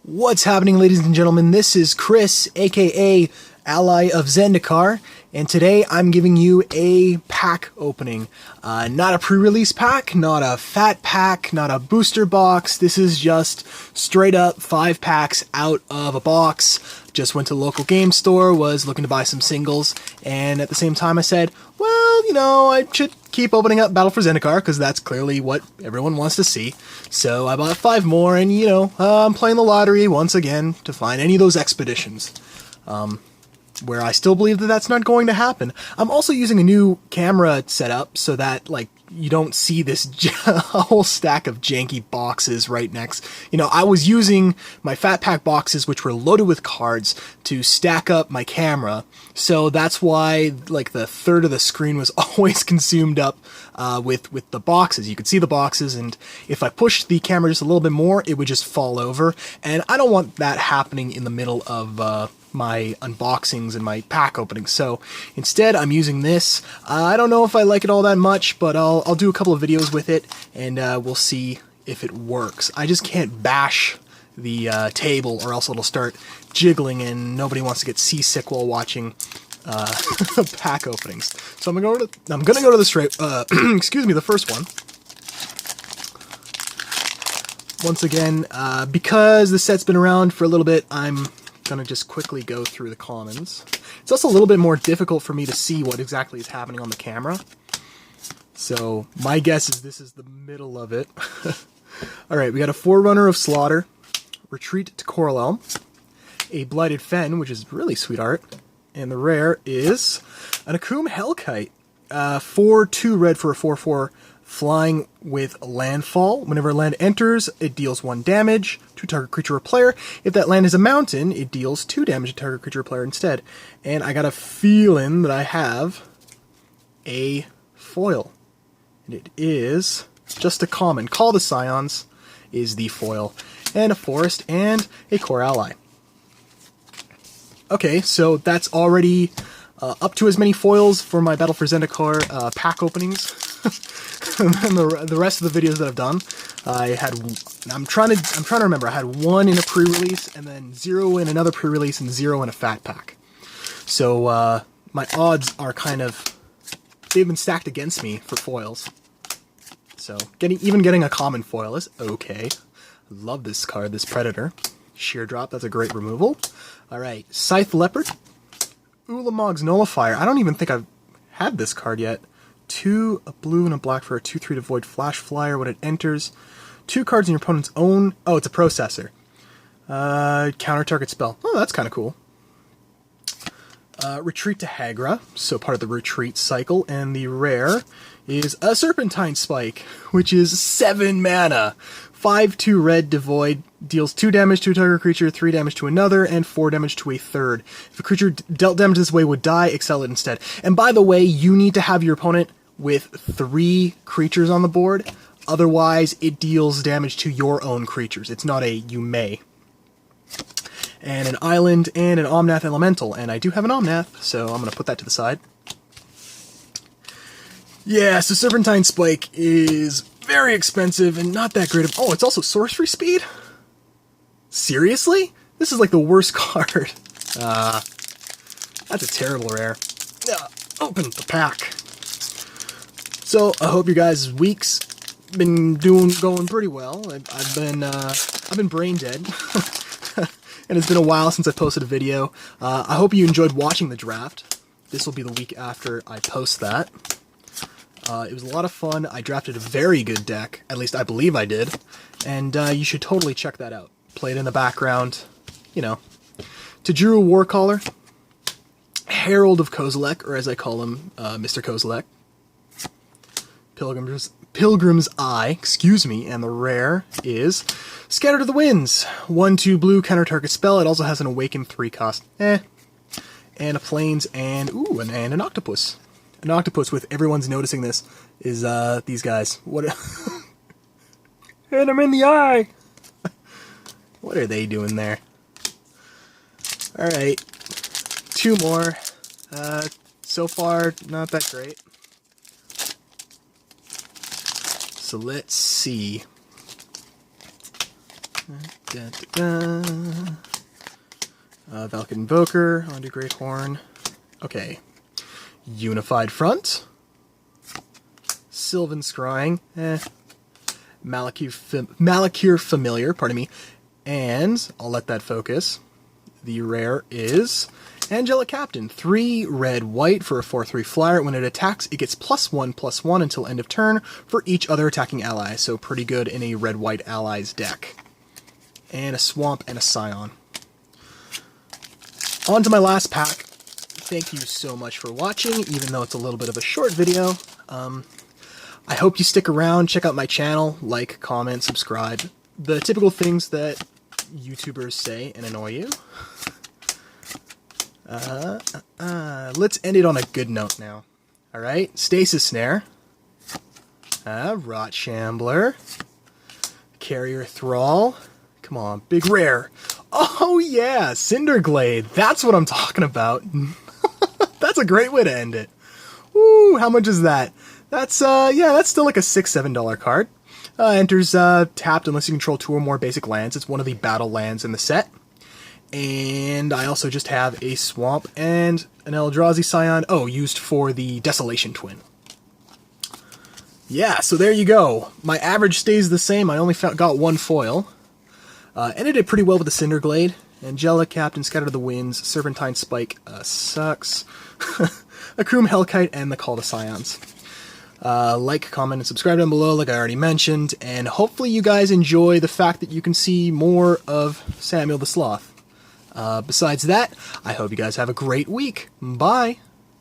What's happening, ladies and gentlemen? This is Chris, aka Ally of Zendikar, and today I'm giving you a pack opening. Not a pre-release pack, not a fat pack, not a booster box. This is just straight up 5 packs out of a box. Just went to the local game store, was looking to buy some singles, and at the same time I said, well, you know, I should keep opening up Battle for Zendikar, because that's clearly what everyone wants to see. So I bought 5 more, and you know, I'm playing the lottery once again to find any of those expeditions. Where I still believe that that's not going to happen. I'm also using a new camera setup so that, like, you don't see this whole stack of janky boxes right next. You know, I was using my fat pack boxes, which were loaded with cards, to stack up my camera. So that's why, like, the third of the screen was always consumed up with the boxes. You could see the boxes, and if I pushed the camera just a little bit more, it would just fall over. And I don't want that happening in the middle of my unboxings and my pack openings. So instead I'm using this. I don't know if I like it all that much, but I'll do a couple of videos with it, and we'll see if it works. I just can't bash the table, or else it'll start jiggling and nobody wants to get seasick while watching pack openings. So I'm gonna go to the straight excuse me, the first one. Once again, because the set's been around for a little bit, I'm gonna just quickly go through the commons. It's also a little bit more difficult for me to see what exactly is happening on the camera. So my guess is this is the middle of it. Alright, we got a Forerunner of Slaughter, Retreat to Coral Elm, a Blighted Fen, which is really sweet art, and the rare is an Akum Hellkite. 4/2 red for a 4/4 flying with landfall. Whenever a land enters, it deals 1 damage to target creature or player. If that land is a mountain, it deals 2 damage to target creature or player instead. And I got a feeling that I have a foil. And it is just a common. Call the Scions is the foil. And a forest and a core ally. Okay, so that's already up to as many foils for my Battle for Zendikar pack openings. And then the rest of the videos that I've done, I'm trying to remember. I had 1 in a pre-release, and then 0 in another pre-release, and 0 in a fat pack. So my odds are they've been stacked against me for foils. So even getting a common foil is okay. Love this card, this Predator. Sheer Drop, that's a great removal. Alright, Scythe Leopard. Ulamog's Nullifier. I don't even think I've had this card yet. 2, a blue and a black for a 2/3 to void Flash Flyer. When it enters, 2 cards in your opponent's own... Oh, it's a processor. Counter target spell. Oh, that's kind of cool. Retreat to Hagra, so part of the retreat cycle. And the rare is a Serpentine Spike, which is 7 mana. 5/2 red devoid, deals 2 damage to a target creature, 3 damage to another, and 4 damage to a third. If a creature dealt damage this way would die, excel it instead. And by the way, you need to have your opponent with 3 creatures on the board, otherwise it deals damage to your own creatures. It's not a you may. And an island and an Omnath Elemental, and I do have an Omnath, so I'm going to put that to the side. Yeah, so Serpentine Spike is very expensive and not that great of... Oh, it's also sorcery speed? Seriously? This is like the worst card. That's a terrible rare. Open the pack. So, I hope your guys' week's been going pretty well. I've been brain dead. And it's been a while since I posted a video. I hope you enjoyed watching the draft. This will be the week after I post that. It was a lot of fun. I drafted a very good deck, at least I believe I did, and you should totally check that out. Played in the background, you know. Tajuru Warcaller, Herald of Kozilek, or as I call him, Mr. Kozilek. Pilgrim's Eye, excuse me, and the rare is Scatter to the Winds. 1/2 blue, counter target spell. It also has an Awaken 3 cost. And a Plains, and an Octopus. An octopus with everyone's noticing this is these guys. What? And I'm in the eye. What are they doing there? All right, 2 more. So far, not that great. So let's see. Valakut Invoker, onto Great Horn. Okay. Unified Front. Sylvan Scrying. Malakir Familiar, pardon me. And I'll let that focus. The rare is Angelic Captain. 3 red white for a 4/3 flyer. When it attacks, it gets +1/+1 until end of turn for each other attacking ally. So pretty good in a red-white allies deck. And a Swamp and a Scion. On to my last pack. Thank you so much for watching, even though it's a little bit of a short video. I hope you stick around, check out my channel, like, comment, subscribe. The typical things that YouTubers say and annoy you. Let's end it on a good note now. Alright, Stasis Snare. Rot Shambler. Carrier Thrall. Come on, big rare. Oh yeah, Cinderglade. That's what I'm talking about. That's a great way to end it. Woo, how much is that? That's, yeah, that's still like a $6-7 card. Enters tapped unless you control 2 or more basic lands. It's one of the battle lands in the set. And I also just have a Swamp and an Eldrazi Scion. Oh, used for the Desolation Twin. Yeah, so there you go. My average stays the same. I only got 1 foil. And it did pretty well with the Cinderglade. Angelic Captain, Scatter the Winds, Serpentine Spike sucks. Akroom Hellkite, and the Call to Scions. Like, comment, and subscribe down below, like I already mentioned, and hopefully you guys enjoy the fact that you can see more of Samuel the Sloth. Besides that, I hope you guys have a great week. Bye!